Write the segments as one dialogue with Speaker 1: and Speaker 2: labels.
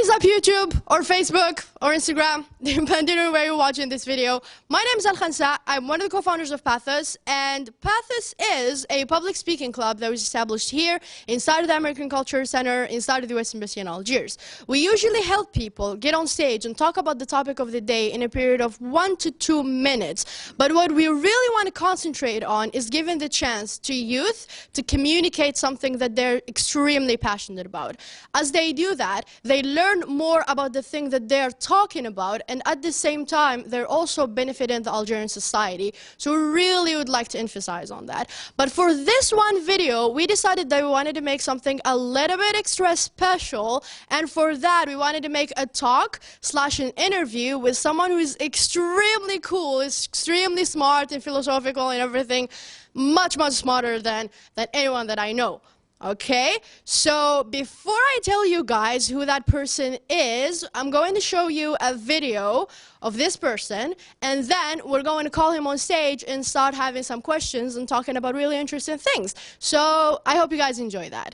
Speaker 1: is up, YouTube, or Facebook, or Instagram, depending on where you're watching this video. My name is Al-Khansa. I'm one of the co-founders of Pathos, and Pathos is a public speaking club that was established here inside of the American Culture Center, inside of the US Embassy in Algiers. We usually help people get on stage and talk about the topic of the day in a period of 1 to 2 minutes. But what we really want to concentrate on is giving the chance to youth to communicate something that they're extremely passionate about. As they do that, they learn more about the thing that they're talking about, and at the same time, they're also benefiting the Algerian society. So we really would like to emphasize on that. But for this one video, we decided that we wanted to make something a little bit extra special, and for that, we wanted to make a talk / an interview with someone who is extremely cool, is extremely smart and philosophical and everything, much smarter than anyone that I know. Okay, so before I tell you guys who that person is, I'm going to show you a video of this person, and then we're going to call him on stage and start having some questions and talking about really interesting things. So I hope you guys enjoy that.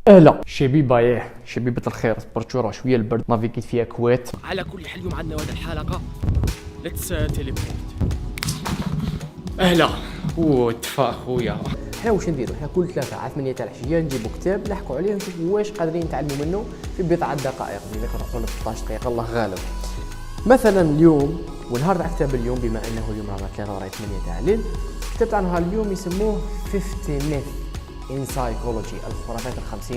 Speaker 2: اهلا شبيبة شبيبة الخير، برشورة شوية البرد نافيكيت فيها كويت.
Speaker 3: على كل حال اليوم عندنا هذه الحلقة ليتس تيليبورت. اهلا وتفا خويا.
Speaker 2: احنا واش نديرو؟ احنا كل ثلاثة على 8 تاع العشية نجيبو كتاب نحكوا عليه ونشوفوا واش قادرين نتعلموا منه في بضعة دقائق، إذا نقولوا 16 دقيقة الله غالب. مثلا اليوم ونهار تاع كتاب اليوم، بما انه اليوم راه 3 وراي 8 تاع الليل، الكتاب تاع نهار اليوم يسموه 50 myth in psychology، الخرافات ال50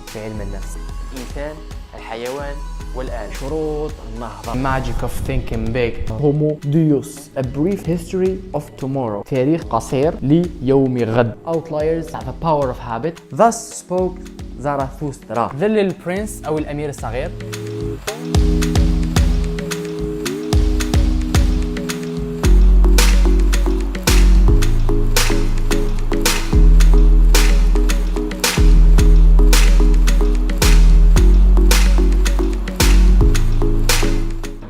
Speaker 2: في علم النفس. الإنسان، الحيوان والآن، شروط النهضة. Magic of thinking big. Homo Deus. A brief history of tomorrow. تاريخ قصير ليوم غد. Outliers. The power of habit. Thus spoke Zarathustra. The Little Prince أو الأمير الصغير.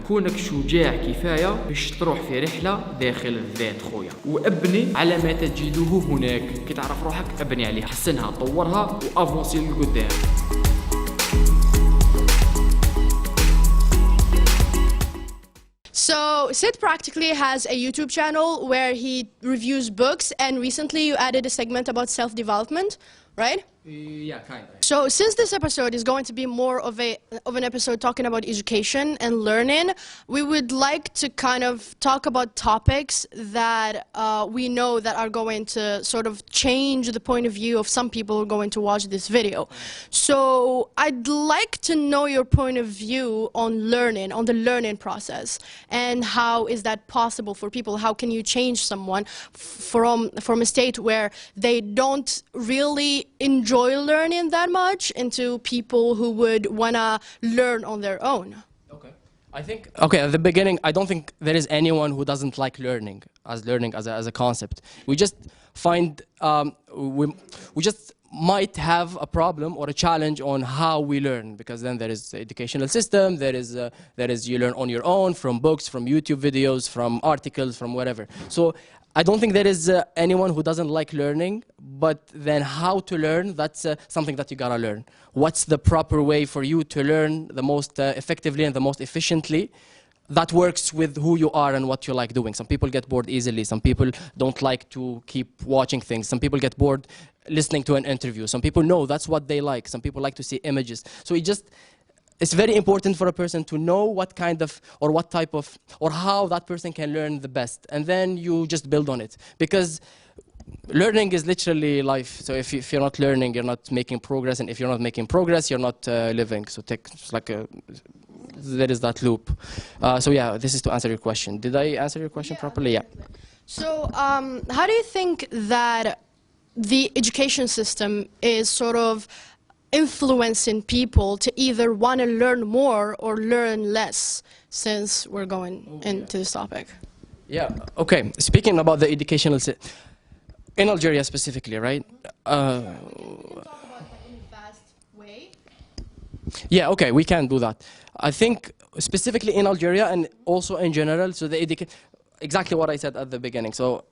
Speaker 3: كونك شجاع كفاية باش تروح في رحلة داخل الذات خويا، وابني على ما تجده هناك. كي تعرف روحك ابني عليه، حسنها طورها وافونسي للقدام.
Speaker 1: So Sid practically has a YouTube channel where he reviews books, and recently you added a segment about self-development, right?
Speaker 3: Yeah, kind of.
Speaker 1: So since this episode is going to be more of an episode talking about education and learning, we would like to kind of talk about topics that we know that are going to sort of change the point of view of some people who are going to watch this video. So I'd like to know your point of view on learning, on the learning process, and how is that possible for people? How can you change someone from a state where they don't really enjoy learning that much into people who would want to learn on their own?
Speaker 3: Okay. I think, okay, at the beginning, I don't think there is anyone who doesn't like learning as a concept. We just find, we just might have a problem or a challenge on how we learn, because then there is the educational system, there is you learn on your own, from books, from YouTube videos, from articles, from whatever. So I don't think there is anyone who doesn't like learning, but then how to learn, that's something that you gotta learn. What's the proper way for you to learn the most effectively and the most efficiently? That works with who you are and what you like doing. Some people get bored easily. Some people don't like to keep watching things. Some people get bored listening to an interview. Some people know that's what they like. Some people like to see images. So it's very important for a person to know what kind of, or what type of, or how that person can learn the best. And then you just build on it. Because learning is literally life. So if you're not learning, you're not making progress. And if you're not making progress, you're not living. So it's like there is that loop. So yeah, this is to answer your question. Did I answer your question properly? Yeah.
Speaker 1: So how do you think that the education system is sort of influencing people to either want to learn more or learn less, since we're going into this topic?
Speaker 3: Yeah, okay. Speaking about the educational system, in Algeria specifically, right?
Speaker 1: Can you talk about that in a fast way?
Speaker 3: Yeah, okay, we can do that. I think specifically in Algeria and also in general, so exactly what I said at the beginning. So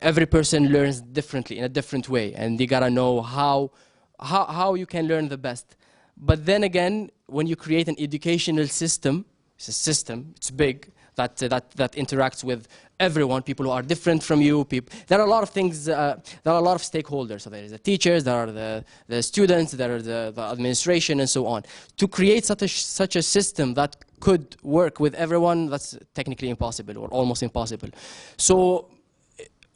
Speaker 3: every person learns differently, in a different way, and you gotta know how you can learn the best. But then again, when you create an educational system, it's a system, it's big, that interacts with everyone, people who are different from you. There are a lot of things, there are a lot of stakeholders. So there is the teachers, there are the students, there are the administration, and so on. To create such a system that could work with everyone, that's technically impossible, or almost impossible. So,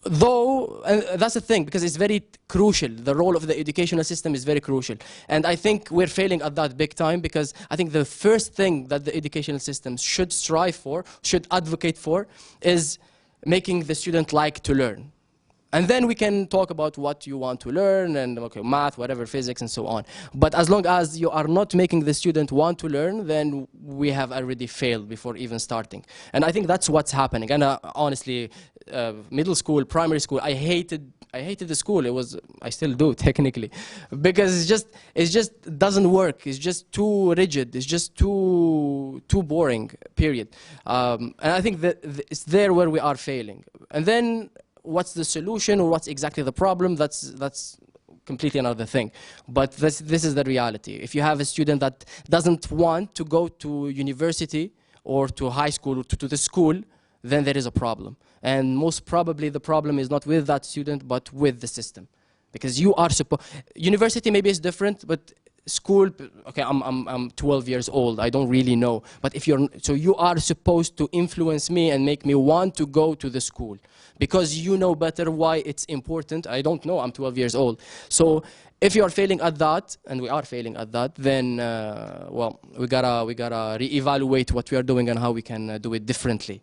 Speaker 3: though, and that's the thing, because it's very crucial. The role of the educational system is very crucial. And I think we're failing at that big time, because I think the first thing that the educational system should strive for, should advocate for, is making the student like to learn. And then we can talk about what you want to learn, and okay, math, whatever, physics, and so on. But as long as you are not making the student want to learn, then we have already failed before even starting. And I think that's what's happening. And honestly, middle school, primary school, I hated the school. I still do technically, because it just doesn't work. It's just too rigid. It's just too boring. Period. And I think that it's there where we are failing. And then, what's the solution, or what's exactly the problem? That's completely another thing. But this is the reality. If you have a student that doesn't want to go to university or to high school or to the school, then there is a problem. And most probably the problem is not with that student, but with the system. Because you are university maybe is different, but school, okay, I'm 12 years old, I don't really know. But so you are supposed to influence me and make me want to go to the school, because you know better why it's important. I don't know, I'm 12 years old. So if you are failing at that, and we are failing at that, then, well, we gotta reevaluate what we are doing and how we can do it differently.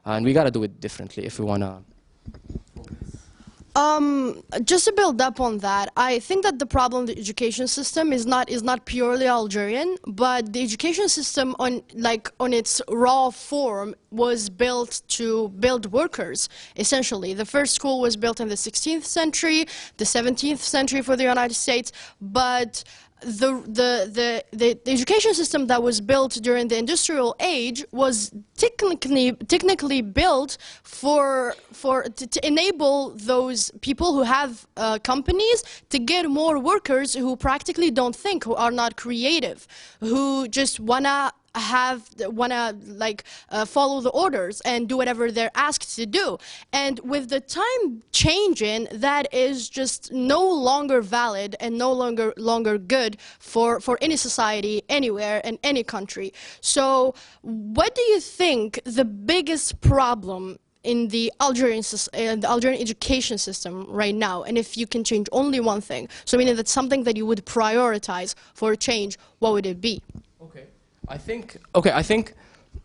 Speaker 3: And we gotta do it differently if we wanna.
Speaker 1: Just to build up on that, I think that the problem of the education system is not purely Algerian, but the education system on its raw form was built to build workers, essentially. The first school was built in the 16th century, the 17th century for the United States, but the education system that was built during the industrial age was technically built to enable those people who have companies to get more workers who practically don't think, who are not creative, who just wanna follow the orders and do whatever they're asked to do. And with the time changing, that is just no longer valid and no longer good for any society, anywhere, in any country. So what do you think the biggest problem in the Algerian education system right now? And if you can change only one thing, so meaning that's something that you would prioritize for a change, what would it be?
Speaker 3: I think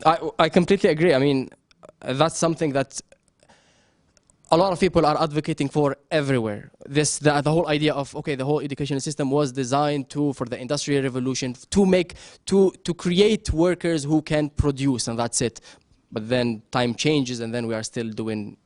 Speaker 3: I completely agree. I mean, that's something that a lot of people are advocating for everywhere. The whole idea of, okay, the whole educational system was designed for the Industrial Revolution, to create workers who can produce, and that's it. But then time changes, and then we are still doing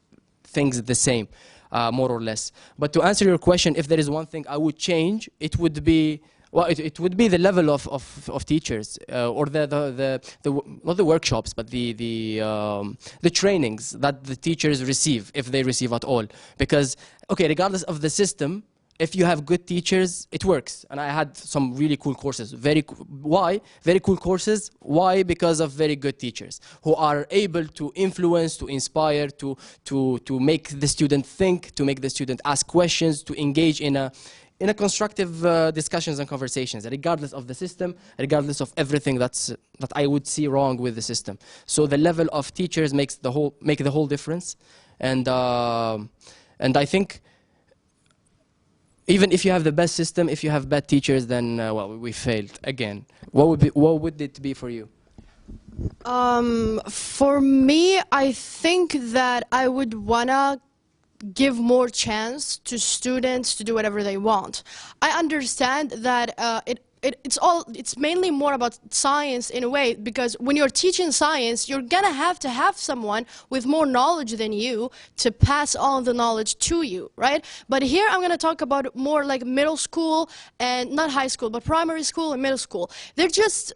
Speaker 3: things the same, more or less. But to answer your question, if there is one thing I would change, it would be, well, it would be the level of teachers, or not the workshops, but the trainings that the teachers receive, if they receive at all. Because, okay, regardless of the system, if you have good teachers, it works. And I had some really cool courses. Why? Very cool courses. Why? Because of very good teachers who are able to influence, to inspire, to make the student think, to make the student ask questions, to engage in a constructive discussions and conversations, regardless of the system, regardless of everything that I would see wrong with the system. So the level of teachers make the whole difference, and I think even if you have the best system, if you have bad teachers, then well, we failed again. What would it be for you?
Speaker 1: For me, I think that I would wanna give more chance to students to do whatever they want. I understand that it's mainly more about science in a way, because when you're teaching science, you're gonna have to have someone with more knowledge than you to pass on the knowledge to you, right? But here I'm gonna talk about more like middle school, and not high school, but primary school and middle school. They're just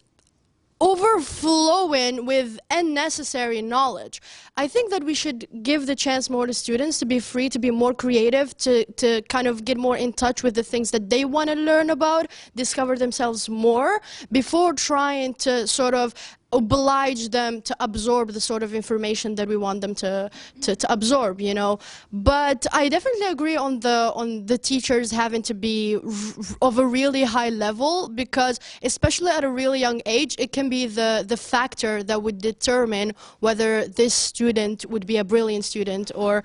Speaker 1: overflowing with unnecessary knowledge. I think that we should give the chance more to students to be free, to be more creative, to kind of get more in touch with the things that they want to learn about, discover themselves more, before trying to sort of oblige them to absorb the sort of information that we want them to absorb, you know. But I definitely agree on the teachers having to be of a really high level, because especially at a really young age, it can be the factor that would determine whether this student would be a brilliant student or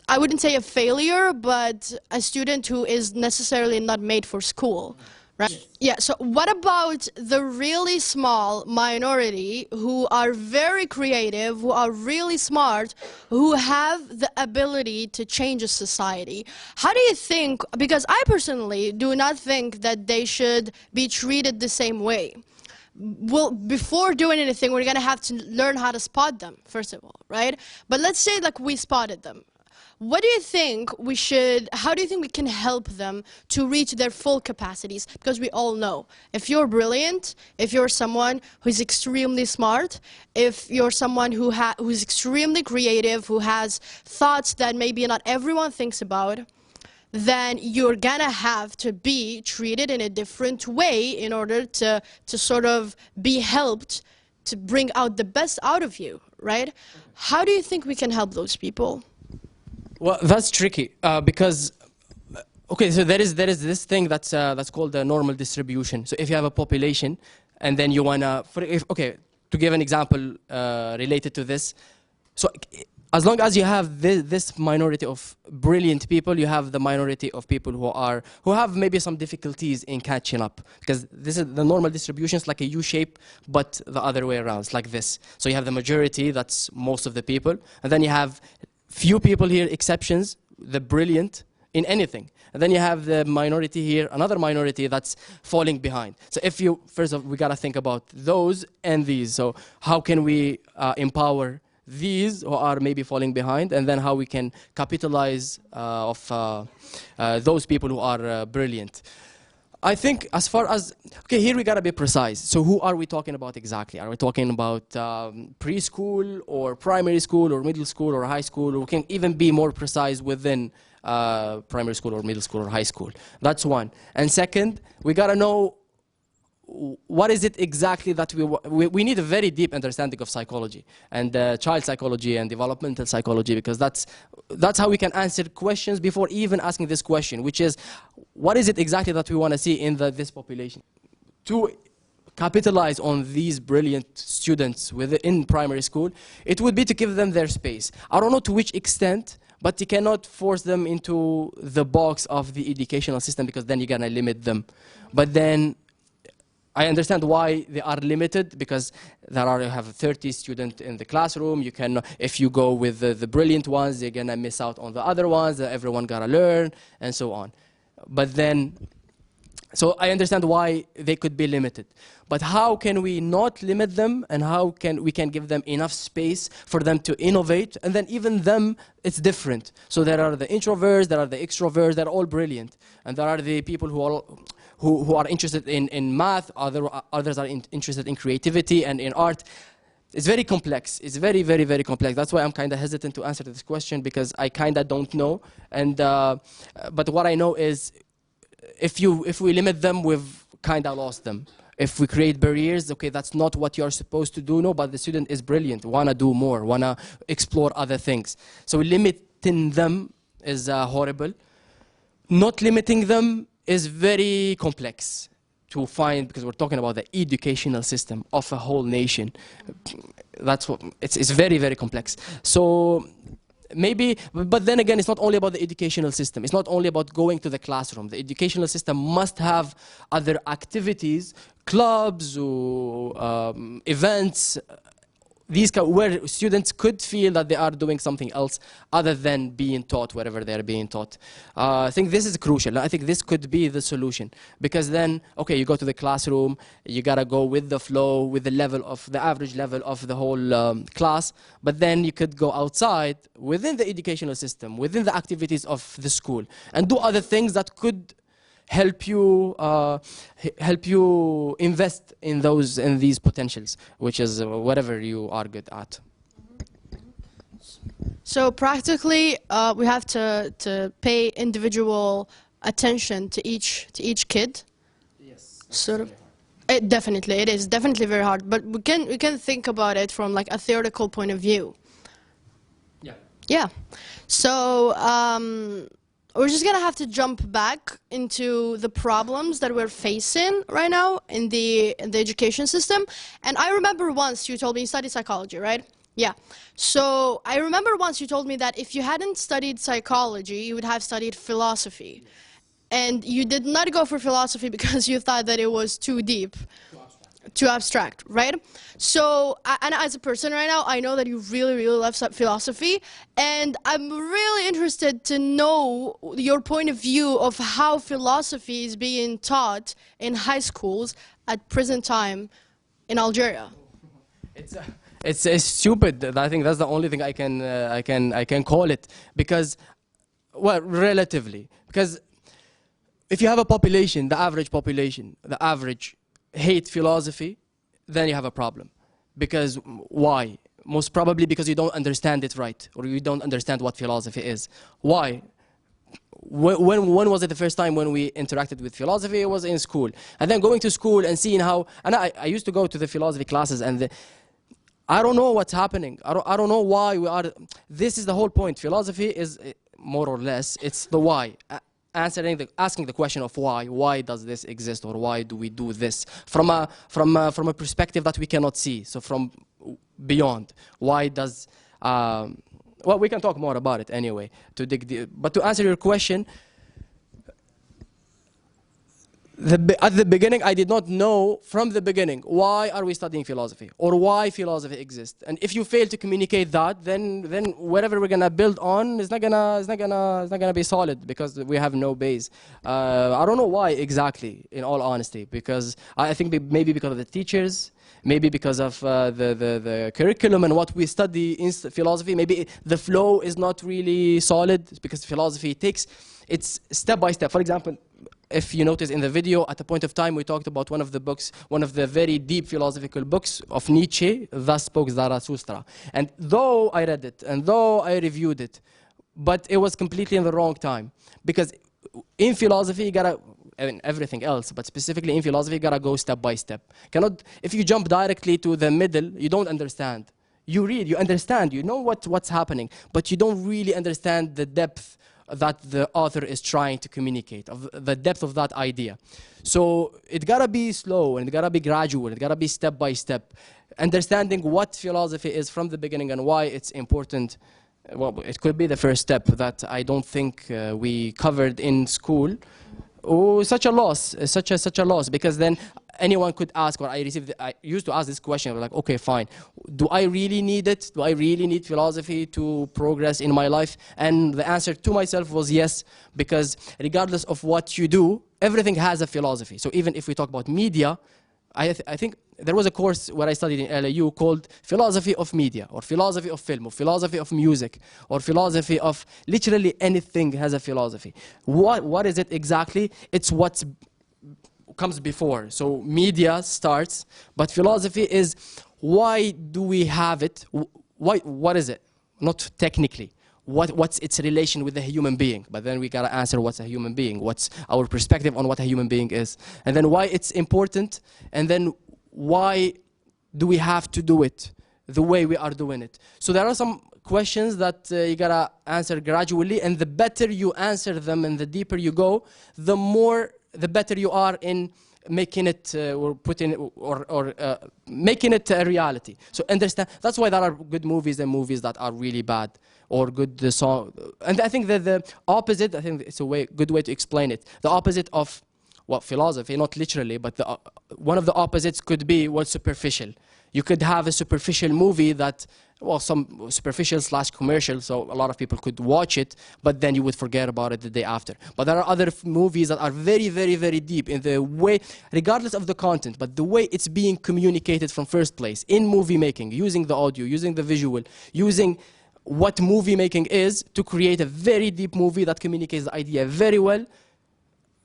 Speaker 1: I wouldn't say a failure, but a student who is necessarily not made for school. Right? Yeah, so what about the really small minority who are very creative, who are really smart, who have the ability to change a society? How do you think, because I personally do not think that they should be treated the same way. Well, before doing anything, we're going to have to learn how to spot them, first of all, right? But let's say like we spotted them. What do you think we should, how do you think we can help them to reach their full capacities? Because we all know, if you're brilliant, if you're someone who's extremely smart, if you're someone who's extremely creative, who has thoughts that maybe not everyone thinks about, then you're gonna have to be treated in a different way in order to sort of be helped to bring out the best out of you, right? How do you think we can help those people?
Speaker 3: Well, that's tricky because, okay, so there is this thing that's called the normal distribution. So if you have a population, and then you wanna, okay, to give an example related to this, so as long as you have this minority of brilliant people, you have the minority of people who have maybe some difficulties in catching up, because this is the normal distribution is like a U shape, but the other way around, it's like this. So you have the majority, that's most of the people, and then you have few people here, exceptions, the brilliant in anything. And then you have the minority here, another minority that's falling behind. So if you, first of all, we gotta think about those and these. So how can we empower these who are maybe falling behind, and then how we can capitalize of those people who are brilliant. I think as far as, okay, here we gotta be precise. So who are we talking about exactly? Are we talking about preschool or primary school or middle school or high school? Or we can even be more precise within primary school or middle school or high school. That's one. And second, we gotta know what is it exactly that we need a very deep understanding of psychology and child psychology and developmental psychology, because that's how we can answer questions before even asking this question, which is, what is it exactly that we want to see in this population? To capitalize on these brilliant students in primary school, it would be to give them their space. I don't know to which extent, but you cannot force them into the box of the educational system, because then you're going to limit them. But then I understand why they are limited, because you have 30 students in the classroom. You can, if you go with the brilliant ones, you're gonna miss out on the other ones that everyone gotta learn, and so on. But then, so I understand why they could be limited. But how can we not limit them, and how can we give them enough space for them to innovate? And then even them, it's different. So there are the introverts, there are the extroverts, they're all brilliant. And there are the people who are interested in math, others are interested in creativity and in art. It's very complex. It's very, very, very complex. That's why I'm kind of hesitant to answer this question, because I kind of don't know. And but what I know is, if we limit them, we've kind of lost them. If we create barriers, okay, that's not what you're supposed to do. No, but the student is brilliant, wanna do more, wanna explore other things. So limiting them is horrible. Not limiting them is very complex to find, because we're talking about the educational system of a whole nation. That's what, it's very, very complex. So maybe, but then again, it's not only about the educational system. It's not only about going to the classroom. The educational system must have other activities, clubs or events, where students could feel that they are doing something else other than being taught wherever they're being taught. I think this is crucial. I think this could be the solution, because then, okay, you go to the classroom, you gotta go with the flow, with the average level of the whole class, but then you could go outside within the educational system, within the activities of the school, and do other things that could help you invest in these potentials, which is whatever you are good at.
Speaker 1: So practically, we have to pay individual attention to each kid.
Speaker 3: Yes.
Speaker 1: Sort of. It is definitely very hard. But we can think about it from like a theoretical point of view.
Speaker 3: Yeah.
Speaker 1: Yeah. So we're just gonna have to jump back into the problems that we're facing right now in the education system. And I remember once you told me you studied psychology, right? Yeah. So I remember once you told me that if you hadn't studied psychology, you would have studied philosophy. And you did not go for philosophy because you thought that it was too deep. Too abstract, right? So, and as a person right now, I know that you really, really love philosophy, and I'm really interested to know your point of view of how philosophy is being taught in high schools at present time in Algeria.
Speaker 3: It's stupid. I think that's the only thing I can call it, because, well, relatively, because if you have a population, the average hate philosophy, then you have a problem. Because why? Most probably because you don't understand it right, or you don't understand what philosophy is. Why? When was it the first time when we interacted with philosophy? It was in school. And then going to school and seeing how, and I used to go to the philosophy classes, and I don't know what's happening. I don't know why we are, this is the whole point. Philosophy is, more or less, it's the why. Asking the question of why does this exist, or why do we do this from a perspective that we cannot see, so from beyond. Why does well, we can talk more about it anyway to dig deep. But to answer your question, at the beginning, I did not know from the beginning why are we studying philosophy, or why philosophy exists. And if you fail to communicate that, then whatever we're gonna build on is not gonna be solid, because we have no base. I don't know why exactly, in all honesty, because I think maybe because of the teachers, maybe because of the curriculum and what we study in philosophy. Maybe the flow is not really solid, because philosophy it's step by step. For example, if you notice in the video, at a point of time, we talked about one of the very deep philosophical books of Nietzsche, Thus Spoke Zarathustra. And though I read it, and though I reviewed it, but it was completely in the wrong time. Because in philosophy, you gotta, I mean, everything else, but specifically in philosophy, you gotta go step by step. If you jump directly to the middle, you don't understand. You read, you understand, you know what's happening, but you don't really understand the depth that the author is trying to communicate, of the depth of that idea. So it gotta be slow, and it gotta be gradual, it gotta be step by step. Understanding what philosophy is from the beginning and why it's important, well, it could be the first step that I don't think we covered in school. Oh, such a loss, such a loss, because then anyone could ask, or I used to ask this question, like, okay, fine, do I really need it? Do I really need philosophy to progress in my life? And the answer to myself was yes, because regardless of what you do, everything has a philosophy. So even if we talk about media, I think there was a course where I studied in LAU called Philosophy of Media, or Philosophy of Film, or Philosophy of Music, or Philosophy of literally anything has a philosophy. What is it exactly? It's what comes before. So media starts, but philosophy is, why do we have it? What is it? Not technically. What's its relation with the human being? But then we gotta answer what's a human being, what's our perspective on what a human being is, and then why it's important, and then why do we have to do it the way we are doing it. So there are some questions that you gotta answer gradually, and the better you answer them and the deeper you go, the better you are in making it making it a reality. So understand, that's why there are good movies and movies that are really bad, or good song. And I think that the opposite, I think it's a good way to explain it. The opposite of, well, philosophy, not literally, but one of the opposites could be, well, superficial. You could have a superficial movie that, well, some superficial / commercial, so a lot of people could watch it, but then you would forget about it the day after. But there are other movies that are very, very, very deep in the way, regardless of the content, but the way it's being communicated from first place, in movie making, using the audio, using the visual, using what movie making is to create a very deep movie that communicates the idea very well.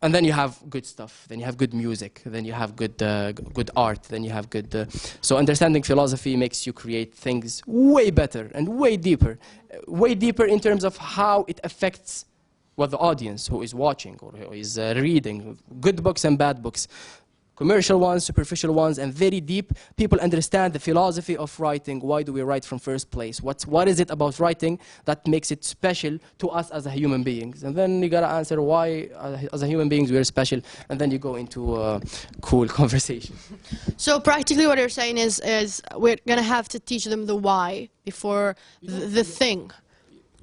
Speaker 3: And then you have good stuff, then you have good music, then you have good art, then you have good... so understanding philosophy makes you create things way better and way deeper in terms of how it affects what the audience who is watching or who is reading. Good books and bad books. Commercial ones, superficial ones, and very deep. People understand the philosophy of writing. Why do we write from first place? What is it about writing that makes it special to us as a human beings? And then you gotta answer why, as a human beings, we're special. And then you go into a cool conversation.
Speaker 1: So practically what you're saying is we're gonna have to teach them the why before the thing.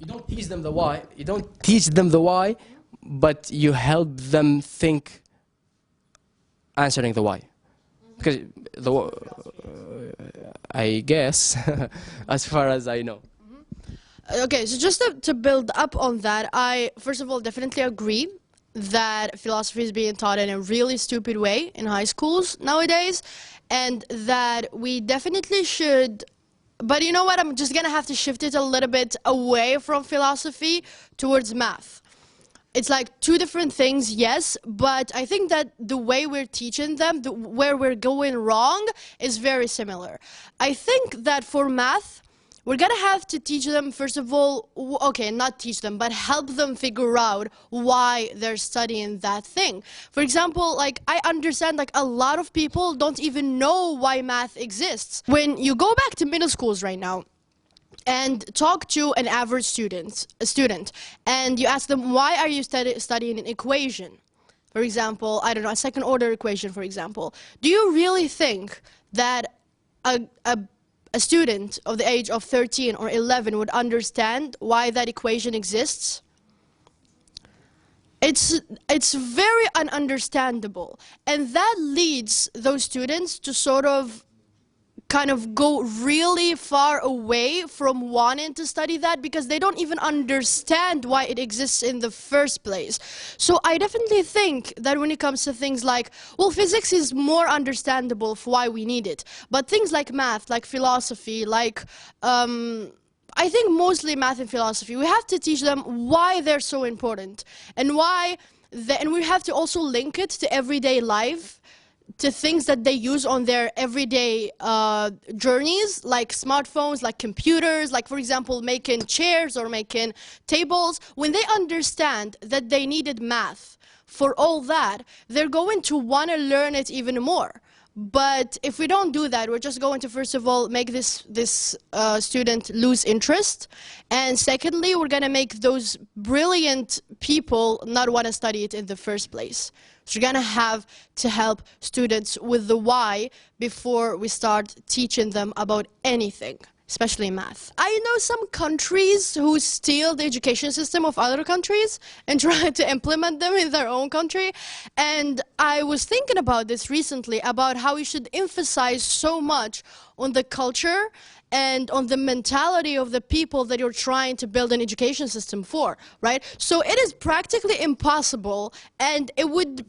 Speaker 3: You don't teach them the why. You don't teach them the why, but you help them think answering the why. Because I guess, as far as I know.
Speaker 1: Okay, so just to build up on that, I first of all definitely agree that philosophy is being taught in a really stupid way in high schools nowadays, and that we definitely should. But you know what, I'm just gonna have to shift it a little bit away from philosophy towards math. It's like two different things, yes, but I think that the way we're teaching them, where we're going wrong, is very similar. I think that for math, we're gonna have to teach them, first of all, okay, not teach them, but help them figure out why they're studying that thing. For example, like, I understand, like, a lot of people don't even know why math exists. When you go back to middle schools right now, and talk to an average student, and you ask them, why are you studying an equation? For example, I don't know, a second order equation, for example. Do you really think that a student of the age of 13 or 11 would understand why that equation exists? It's very ununderstandable. And that leads those students to sort of kind of go really far away from wanting to study that because they don't even understand why it exists in the first place. So I definitely think that when it comes to things like, well, physics is more understandable for why we need it, but things like math, like philosophy, like I think mostly math and philosophy, we have to teach them why they're so important and why, and we have to also link it to everyday life, to things that they use on their everyday journeys, like smartphones, like computers, like, for example, making chairs or making tables. When they understand that they needed math for all that, they're going to want to learn it even more. But if we don't do that, we're just going to, first of all, make this student lose interest. And secondly, we're going to make those brilliant people not want to study it in the first place. So you're going to have to help students with the why before we start teaching them about anything, especially math. I know some countries who steal the education system of other countries and try to implement them in their own country. And I was thinking about this recently, about how we should emphasize so much on the culture and on the mentality of the people that you're trying to build an education system for, right? So it is practically impossible, and it would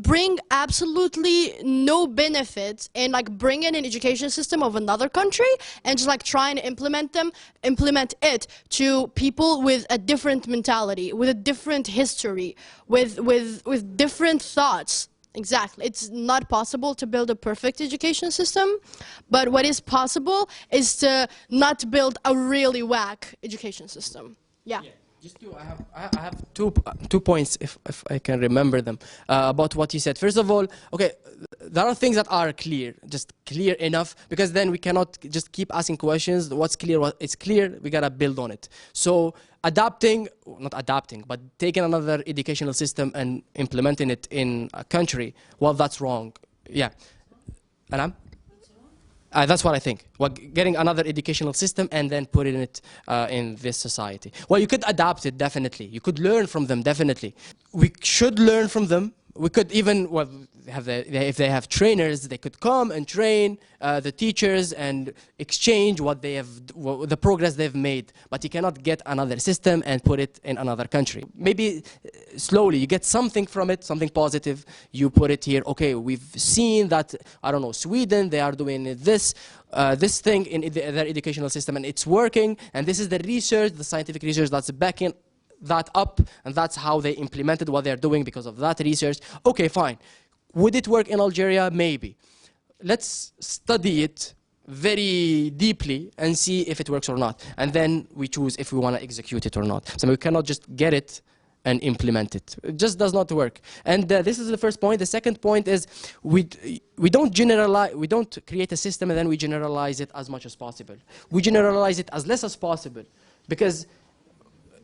Speaker 1: bring absolutely no benefit in like bringing an education system of another country and just like trying to implement it to people with a different mentality, with a different history, with different thoughts. Exactly. It's not possible to build a perfect education system, but what is possible is to not build a really whack education system. Yeah.
Speaker 3: Just I have two points, if I can remember them, about what you said. First of all, okay, there are things that are clear, just clear enough, because then we cannot just keep asking questions. What's clear? What it's clear. We gotta build on it. So not adapting, but taking another educational system and implementing it in a country, well, that's wrong. Yeah, and that's what I think. Well, getting another educational system and then putting it in this society. Well, you could adapt it, definitely. You could learn from them, definitely. We should learn from them. We could even, well, if they have trainers, they could come and train the teachers and exchange the progress they've made. But you cannot get another system and put it in another country. Maybe slowly you get something from it, something positive. You put it here. Okay, we've seen that, I don't know, Sweden, they are doing this thing in their educational system and it's working. And this is the research, the scientific research that's backing that up, and that's how they implemented what they're doing because of that research. Okay, fine. Would it work in Algeria? Maybe. Let's study it very deeply and see if it works or not. And then we choose if we want to execute it or not. So we cannot just get it and implement it. It just does not work. And this is the first point. The second point is we don't generalize, we don't create a system and then we generalize it as much as possible. We generalize it as less as possible, because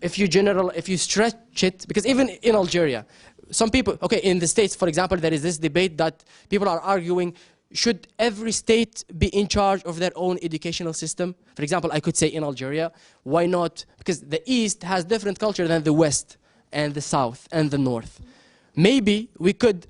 Speaker 3: if you stretch it, because even in Algeria, some people, okay, in the States, for example, there is this debate that people are arguing, should every state be in charge of their own educational system? For example, I could say in Algeria, why not? Because the East has different culture than the West and the South and the North. Maybe we could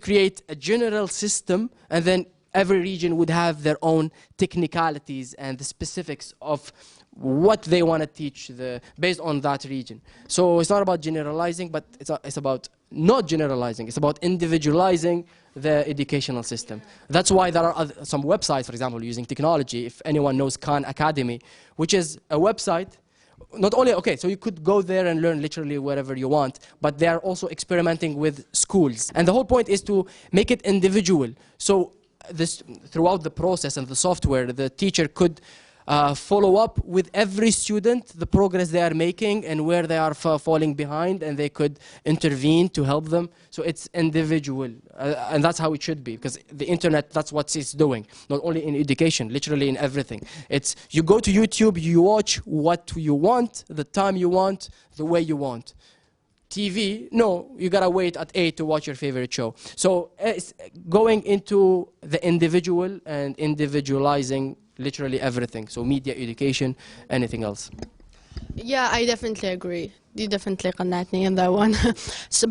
Speaker 3: create a general system, and then every region would have their own technicalities and the specifics of what they want to teach based on that region. So it's not about generalizing, but it's about not generalizing. It's about individualizing the educational system. That's why there are some websites, for example, using technology. If anyone knows Khan Academy, which is a website, not only, okay, so you could go there and learn literally wherever you want, but they are also experimenting with schools. And the whole point is to make it individual. So throughout the process and the software, the teacher could follow up with every student the progress they are making and where they are falling behind, and they could intervene to help them. So it's individual, and that's how it should be, because the internet, that's what it's doing, not only in education, literally in everything. It's you go to YouTube, you watch what you want, the time you want, the way you want. TV, no, you gotta wait at 8 to watch your favorite show. So it's going into the individual and individualizing literally everything. So media, education, anything else.
Speaker 1: Yeah, I definitely agree. You definitely قنعتني in that one.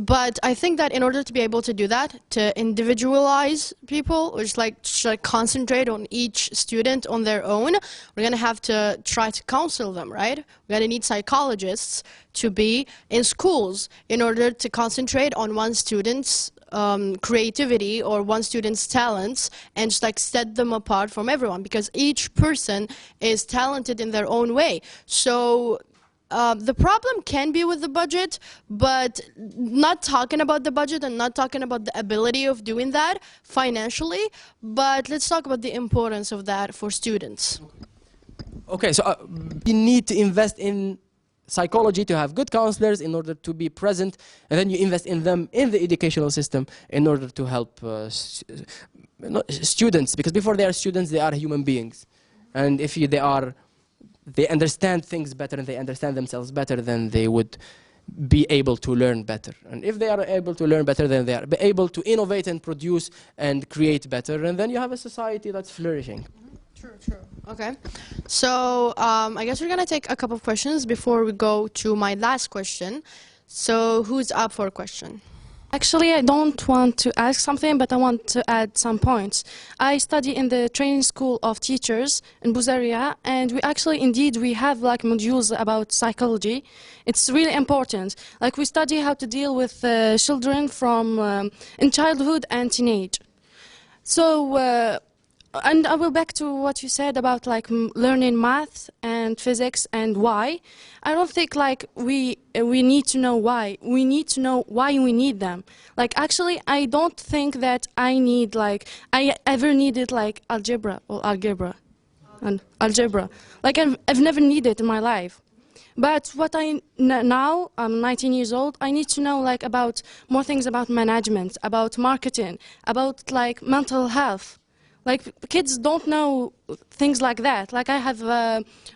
Speaker 1: But I think that in order to be able to do that, to individualize people, or just like concentrate on each student on their own, we're going to have to try to counsel them, right? We're going to need psychologists to be in schools in order to concentrate on one student's creativity or one student's talents, and just like set them apart from everyone, because each person is talented in their own way. So the problem can be with the budget, but not talking about the budget and not talking about the ability of doing that financially, but let's talk about the importance of that for students.
Speaker 3: Okay, so you need to invest in psychology to have good counselors in order to be present, and then you invest in them in the educational system in order to help students, because before they are students, they are human beings. And if they understand things better and they understand themselves better, then they would be able to learn better. And if they are able to learn better, then they are able to innovate and produce and create better, and then you have a society that's flourishing.
Speaker 1: True, true. Okay. So I guess we're going to take a couple of questions before we go to my last question. So who's up for a question?
Speaker 4: Actually, I don't want to ask something, but I want to add some points. I study in the training school of teachers in Buzaria, and we have like modules about psychology. It's really important. Like we study how to deal with children from in childhood and teenage. So, and I will back to what you said about like learning math and physics and why. I don't think like we need to know why. We need to know why we need them. Like actually, I don't think that I ever needed like algebra. Like I've never needed it in my life. But what now, I'm 19 years old, I need to know like about more things about management, about marketing, about like mental health. Like kids don't know things like that. Like I have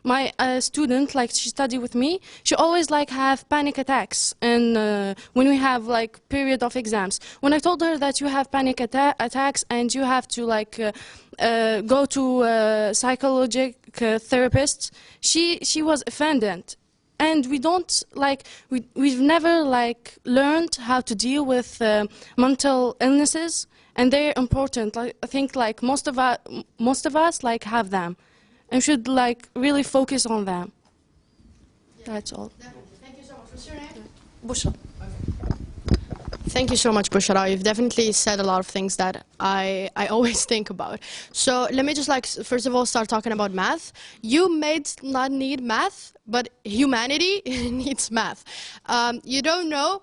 Speaker 4: my student, like she studied with me. She always like have panic attacks, and when we have like period of exams. When I told her that you have panic attacks and you have to like go to a psychological therapist, she was offended. And we don't like we've never like learned how to deal with mental illnesses. And they're important. Like, I think like most of us like have them, and should like really focus on them. Yeah. That's all.
Speaker 1: Thank you so much. What's your name?
Speaker 4: Busha.
Speaker 1: Thank you so much, Bushra. You've definitely said a lot of things that I always think about. So let me just first of all start talking about math. You may not need math, but humanity needs math. You don't know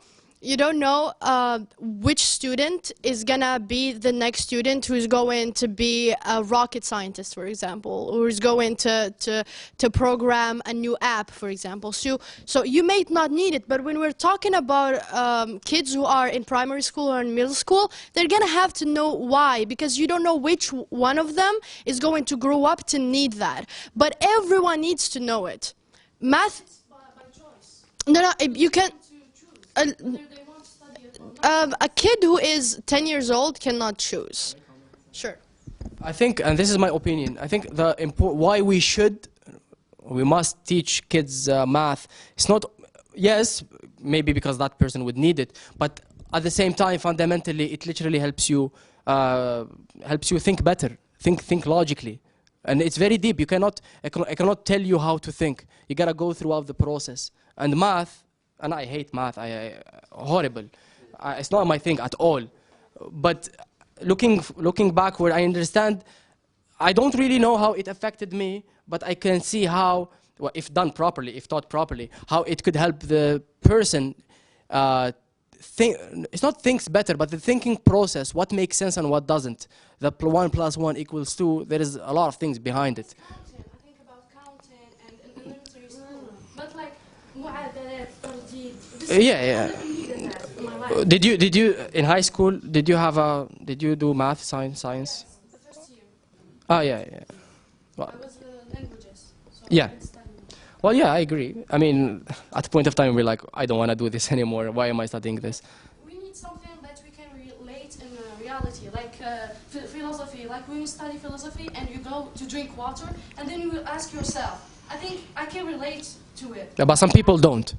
Speaker 1: which student is gonna be the next student who's going to be a rocket scientist, for example, or is going to program a new app, for example. So you may not need it, but when we're talking about kids who are in primary school or in middle school, they're gonna have to know why, because you don't know which one of them is going to grow up to need that. But everyone needs to know it. Math.
Speaker 4: By choice.
Speaker 1: No, you can.
Speaker 4: Whether they want to study it or not.
Speaker 1: A kid who is 10 years old cannot choose. Sure.
Speaker 3: I think, and this is my opinion, I think why we must teach kids math. It's not, yes, maybe because that person would need it, but at the same time, fundamentally, it literally helps you think better, think logically. And it's very deep. I cannot tell you how to think. You gotta go throughout the process. And math, and I hate math, horrible. It's not my thing at all. But looking backward, I understand. I don't really know how it affected me, but I can see how, well, if done properly, if taught properly, how it could help the person think. It's not thinks better, but the thinking process, what makes sense and what doesn't. The 1 + 1 = 2. There is a lot of things behind it.
Speaker 4: Counting. I think about counting and elementary school. But like, معادلات, ترديد.
Speaker 3: Yeah.
Speaker 4: I never needed that in my life.
Speaker 3: Did you in high school? Did you do math, science?
Speaker 4: Yes, the first year.
Speaker 3: Oh yeah. Well,
Speaker 4: I was languages. So
Speaker 3: Yeah.
Speaker 4: I didn't study.
Speaker 3: well, yeah, I agree. I mean, at a point of time, we're like, I don't want to do this anymore. Why am I studying this?
Speaker 4: We need something that we can relate in reality, like philosophy. Like when you study philosophy and you go to drink water, and then you will ask yourself, I think I can relate to it.
Speaker 3: But some people don't.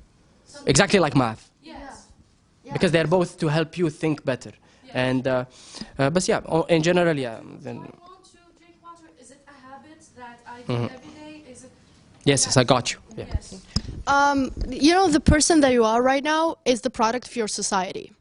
Speaker 4: Some
Speaker 3: Exactly like math,
Speaker 4: Yes.
Speaker 3: because they're both to help you think better.
Speaker 4: Yeah.
Speaker 3: And but yeah, in general, yeah. Then
Speaker 4: I want to drink water. Is it a habit that I do every day? Is it?
Speaker 3: yes, I got you. Yeah.
Speaker 4: Yes.
Speaker 1: The person that you are right now is the product of your society.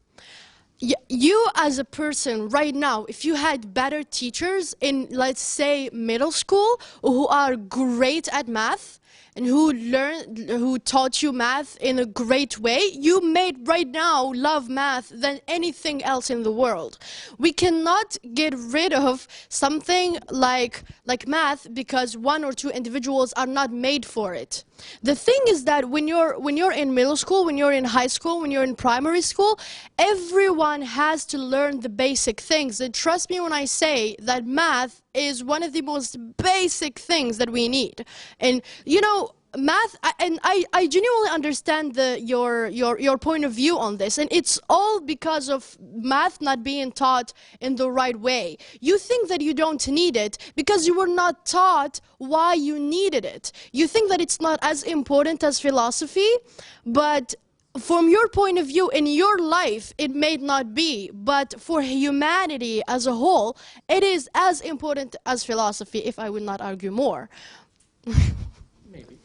Speaker 1: You as a person right now, if you had better teachers in, let's say, middle school, who are great at math and who taught you math in a great way, you may right now love math than anything else in the world. We cannot get rid of something like math because one or two individuals are not made for it. The thing is that when you're in middle school, when you're in high school, when you're in primary school, everyone has to learn the basic things. And trust me when I say that math is one of the most basic things that we need. And math, I genuinely understand your point of view on this, and it's all because of math not being taught in the right way. You think that you don't need it because you were not taught why you needed it. You think that it's not as important as philosophy, but from your point of view in your life, it may not be, but for humanity as a whole, it is as important as philosophy, if I would not argue more.
Speaker 3: Maybe.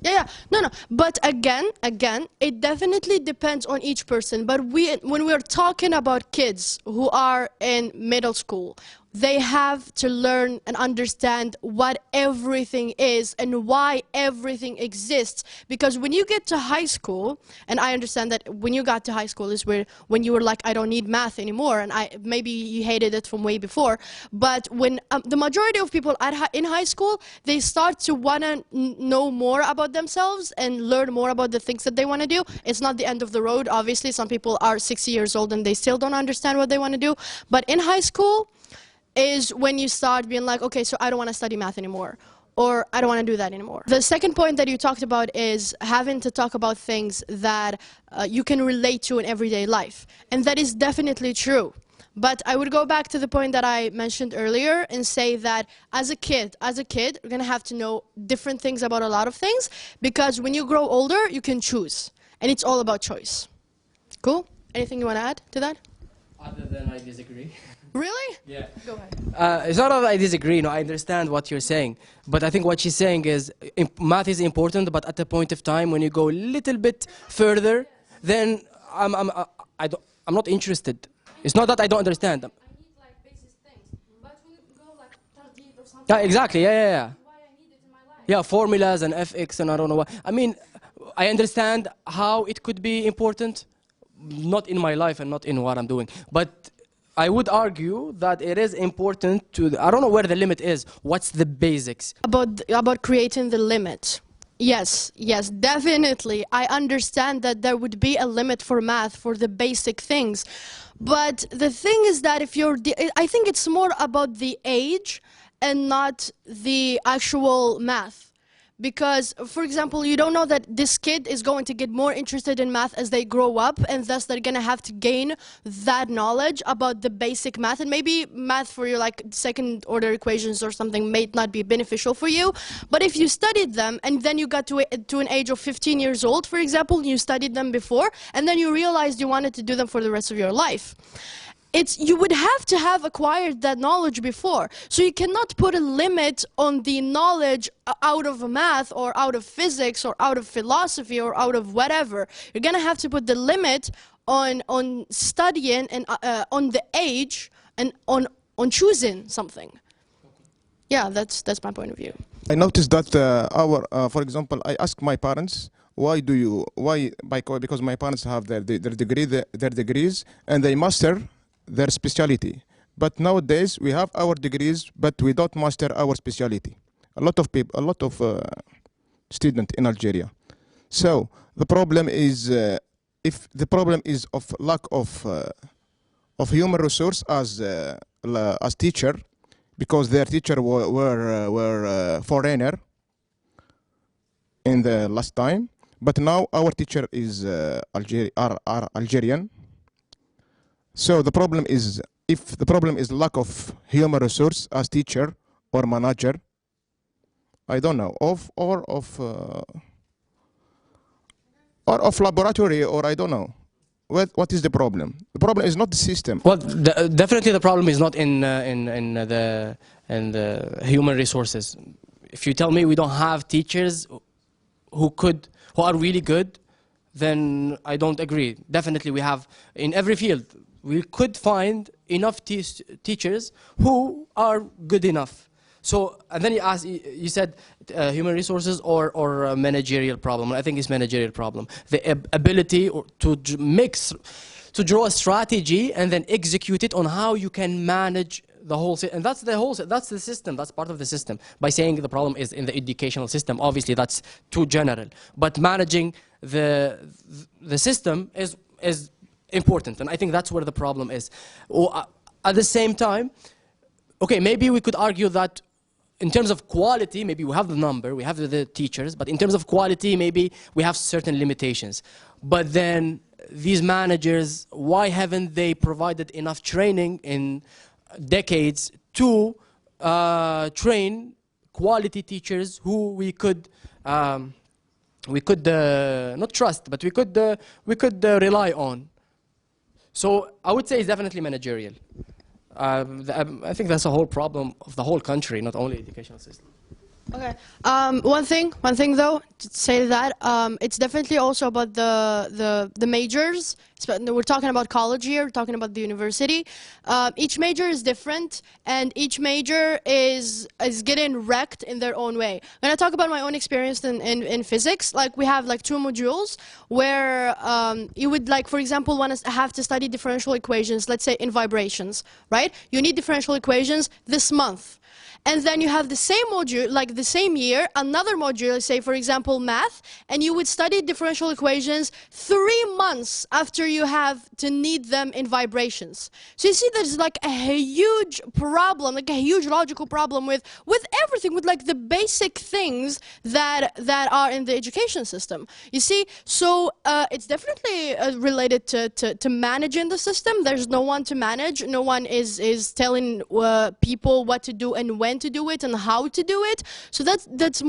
Speaker 1: Yeah. No. But again, it definitely depends on each person. But when we're talking about kids who are in middle school, they have to learn and understand what everything is and why everything exists. Because when you get to high school, and I understand that when you got to high school is when you were like, I don't need math anymore, and maybe you hated it from way before. But when the majority of people in high school, they start to want to know more about themselves and learn more about the things that they want to do. It's not the end of the road. Obviously, some people are 60 years old and they still don't understand what they want to do. But in high school is when you start being like, okay, so I don't want to study math anymore, or I don't want to do that anymore. The second point that you talked about is having to talk about things that you can relate to in everyday life. And that is definitely true. But I would go back to the point that I mentioned earlier and say that as a kid, you're going to have to know different things about a lot of things, because when you grow older, you can choose. And it's all about choice. Cool? Anything you want to add to that?
Speaker 3: Other than I disagree.
Speaker 1: Really?
Speaker 3: Yeah.
Speaker 1: Go ahead.
Speaker 3: It's not that I disagree. No, I understand what you're saying, but I think what she's saying is math is important, but at a point of time when you go a little bit further, then I'm not interested. It's not that I don't understand.
Speaker 4: I need like basic things, but when it go like target or something.
Speaker 3: Yeah, exactly. Yeah.
Speaker 4: Why I need it in my life?
Speaker 3: Yeah, formulas and FX and I don't know what. I mean, I understand how it could be important, not in my life and not in what I'm doing. But I would argue that it is important to. I don't know where the limit is. What's the basics?
Speaker 1: About creating the limit. Yes, definitely. I understand that there would be a limit for math, for the basic things. But the thing is that I think it's more about the age and not the actual math. Because, for example, you don't know that this kid is going to get more interested in math as they grow up, and thus they're going to have to gain that knowledge about the basic math. And maybe math for your like second order equations or something may not be beneficial for you. But if you studied them and then you got to an age of 15 years old, for example, you studied them before, and then you realized you wanted to do them for the rest of your life. You would have to have acquired that knowledge before. So you cannot put a limit on the knowledge out of math or out of physics or out of philosophy or out of whatever. You're going to have to put the limit on studying and on the age and on choosing something. Yeah, that's my point of view.
Speaker 5: I noticed that for example, I asked my parents, because my parents have their degrees and they master their specialty. But nowadays we have our degrees, but we don't master our specialty. A lot of students in Algeria. So the problem is, if the problem is of lack of human resource as teacher, because their teacher were foreigner in the last time, but now our teacher is Algerian. So the problem is, if the problem is lack of human resource as teacher or manager, I don't know, of laboratory, or I don't know. What is the problem? The problem is not the system.
Speaker 3: Well, definitely the problem is not in the human resources. If you tell me we don't have teachers who are really good, then I don't agree. Definitely we have in every field. We could find enough teachers who are good enough. So, and then you said human resources or a managerial problem. I think it's managerial problem. The ability to draw a strategy and then execute it on how you can manage the whole system. And that's the system. That's part of the system. By saying the problem is in the educational system, obviously that's too general. But managing the system is important, and I think that's where the problem is. At the same time, okay, maybe we could argue that in terms of quality, maybe we have the number, we have the teachers, but in terms of quality, maybe we have certain limitations. But then these managers, why haven't they provided enough training in decades to train quality teachers who we could not trust, but we could rely on? So I would say it's definitely managerial. I think that's a whole problem of the whole country, not only educational system.
Speaker 1: Okay. One thing though, to say that it's definitely also about the majors. We're talking about college here. We're talking about the university. Each major is different, and each major is getting wrecked in their own way. When I talk about my own experience in physics, like we have like 2 modules where you would, like, for example, have to study differential equations. Let's say in vibrations, right? You need differential equations this month. And then you have the same module, like the same year, another module, say for example math, and you would study differential equations 3 months after you have to need them in vibrations. So you see there's like a huge problem, like a huge logical problem with everything, with like the basic things that are in the education system. You see, so it's definitely related to managing the system. There's no one to manage, no one is telling people what to do and when to do it and how to do it. So that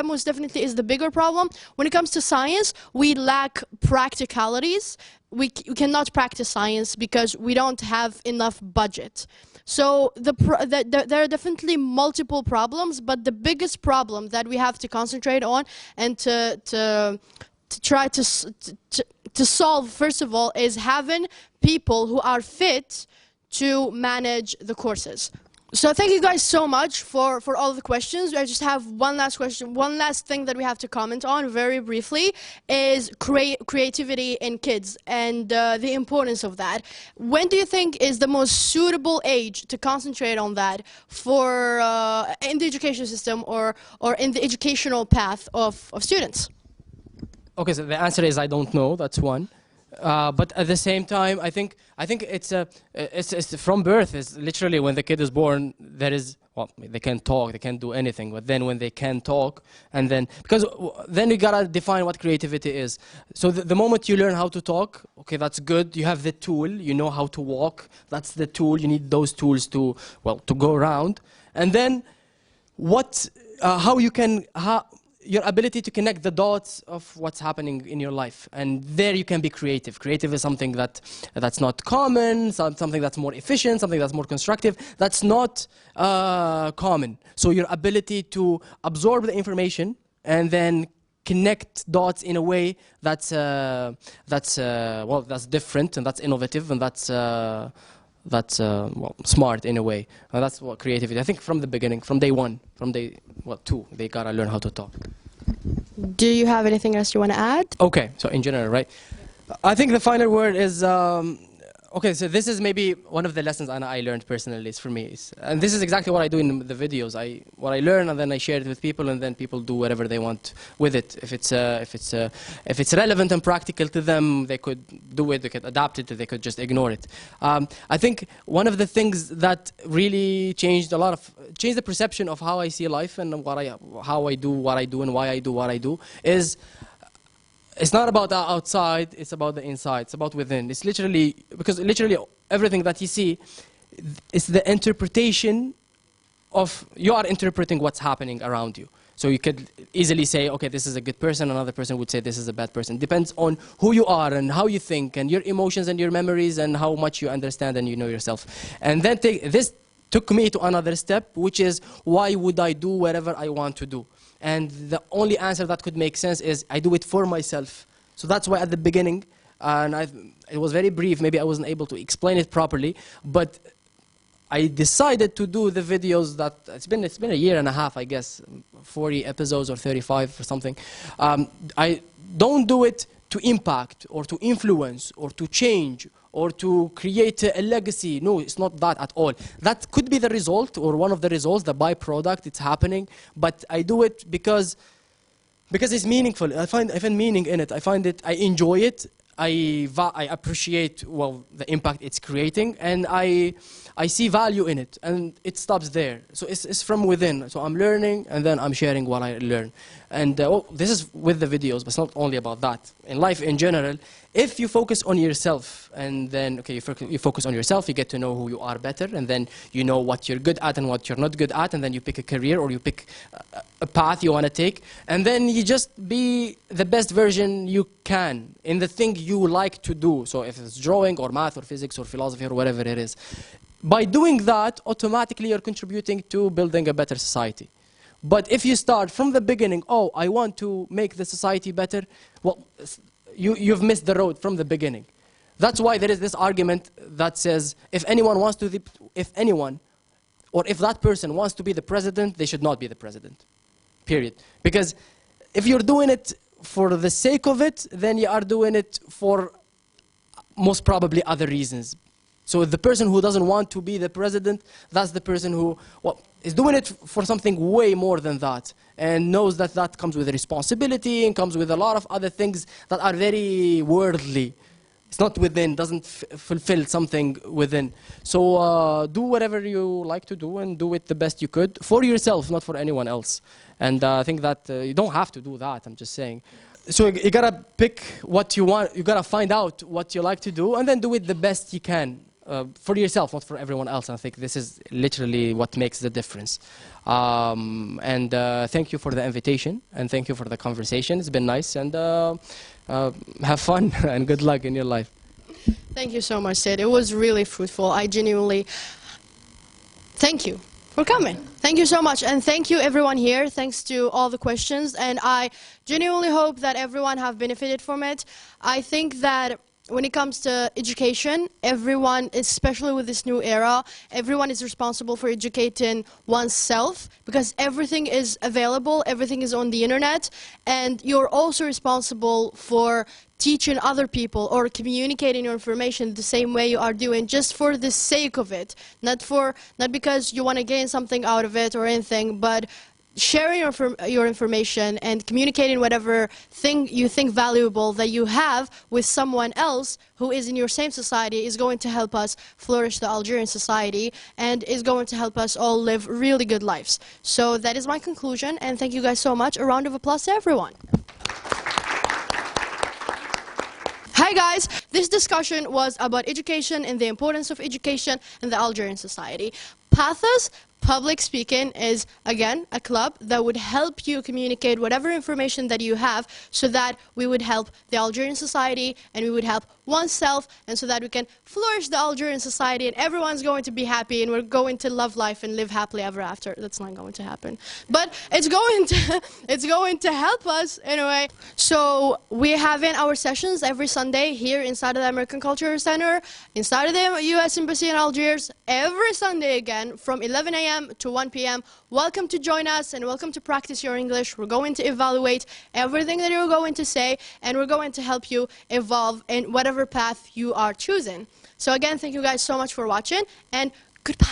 Speaker 1: most definitely is the bigger problem. When it comes to science, we lack practicalities. We cannot practice science because we don't have enough budget. So there are definitely multiple problems, but the biggest problem that we have to concentrate on and to try to to solve, first of all, is having people who are fit to manage the courses. So thank you guys so much for all the questions. I just have one last question. One last thing that we have to comment on very briefly is creativity in kids and the importance of that. When do you think is the most suitable age to concentrate on that for in the education system or in the educational path of students?
Speaker 3: Okay, so the answer is I don't know. That's one. But at the same time, I think it's from birth. It's literally when the kid is born. There is, well, they can't talk, they can't do anything. But then when they can talk, and then because then you gotta define what creativity is. So the moment you learn how to talk, okay, that's good. You have the tool. You know how to walk. That's the tool. You need those tools to go around. And then how you can your ability to connect the dots of what's happening in your life, and there you can be creative. Creative is something that's not common, something that's more efficient, something that's more constructive. That's not common. So your ability to absorb the information and then connect dots in a way that's different and that's innovative and that's smart in a way. That's what creativity. I think from the beginning, from day one, two, they gotta learn how to talk.
Speaker 1: Do you have anything else you want to add?
Speaker 3: Okay, so in general, right? I think the final word is okay. So this is maybe one of the lessons I learned personally. Is for me, and this is exactly what I do in the videos. What I learn and then I share it with people, and then people do whatever they want with it. If it's relevant and practical to them, they could do it. They could adapt it. They could just ignore it. I think one of the things that really changed the perception of how I see life and how I do what I do and why I do what I do is. It's not about the outside, it's about the inside, it's about within. It's literally everything that you see is the interpretation of, you are interpreting what's happening around you. So you could easily say, okay, this is a good person, another person would say this is a bad person. Depends on who you are and how you think and your emotions and your memories and how much you understand and you know yourself. And then this took me to another step, which is why would I do whatever I want to do? And the only answer that could make sense is I do it for myself. So that's why at the beginning, and it was very brief, maybe I wasn't able to explain it properly, but I decided to do the videos that, it's been a year and a half, I guess, 40 episodes or 35 or something. I don't do it to impact or to influence or to change or to create a legacy. No, it's not that at all. That could be the result or one of the results, the byproduct, it's happening. But I do it because it's meaningful. I find meaning in it. I enjoy it. I appreciate, well, the impact it's creating, and I see value in it, and it stops there. So it's from within. So I'm learning, and then I'm sharing what I learn. And this is with the videos, but it's not only about that. In life in general, if you focus on yourself, and then, okay, you focus on yourself, you get to know who you are better, and then you know what you're good at and what you're not good at, and then you pick a career or you pick a path you want to take, and then you just be the best version you can in the thing you like to do. So if it's drawing or math or physics or philosophy or whatever it is. By doing that, automatically you're contributing to building a better society. But if you start from the beginning, oh, I want to make the society better, well, you've missed the road from the beginning. That's why there is this argument that says if that person wants to be the president, they should not be the president. Period. Because if you're doing it for the sake of it, then you are doing it for most probably other reasons. So the person who doesn't want to be the president, that's the person who is doing it for something way more than that, and knows that that comes with a responsibility and comes with a lot of other things that are very worldly. It's not within, doesn't fulfill something within. So do whatever you like to do and do it the best you could for yourself, not for anyone else. And I think that you don't have to do that, I'm just saying. So you gotta pick what you want, you gotta find out what you like to do and then do it the best you can. For yourself, not for everyone else. I think this is literally what makes the difference. And thank you for the invitation, and thank you for the conversation. It's been nice, and have fun, and good luck in your life.
Speaker 1: Thank you so much, Sid. It was really fruitful. I genuinely thank you for coming. Thank you so much, and thank you everyone here. Thanks to all the questions, and I genuinely hope that everyone have benefited from it. I think that when it comes to education, everyone, especially with this new era, everyone is responsible for educating oneself, because everything is available, everything is on the internet, and you're also responsible for teaching other people or communicating your information the same way you are doing, just for the sake of it, not because you want to gain something out of it or anything, but sharing your information and communicating whatever thing you think valuable that you have with someone else who is in your same society is going to help us flourish the Algerian society and is going to help us all live really good lives. So that is my conclusion, and thank you guys so much. A round of applause to everyone. Hi guys, this discussion was about education and the importance of education in the Algerian society. Pathos Public speaking is, again, a club that would help you communicate whatever information that you have, so that we would help the Algerian society and we would help oneself, and so that we can flourish the Algerian society and everyone's going to be happy and we're going to love life and live happily ever after. That's not going to happen. But it's going to help us in a way. So we're having our sessions every Sunday here inside of the American Cultural Center, inside of the U.S. Embassy in Algiers, every Sunday again from 11 a.m. to 1 p.m. Welcome to join us and welcome to practice your English. We're going to evaluate everything that you're going to say, and we're going to help you evolve in whatever path you are choosing. So again, thank you guys so much for watching, and goodbye.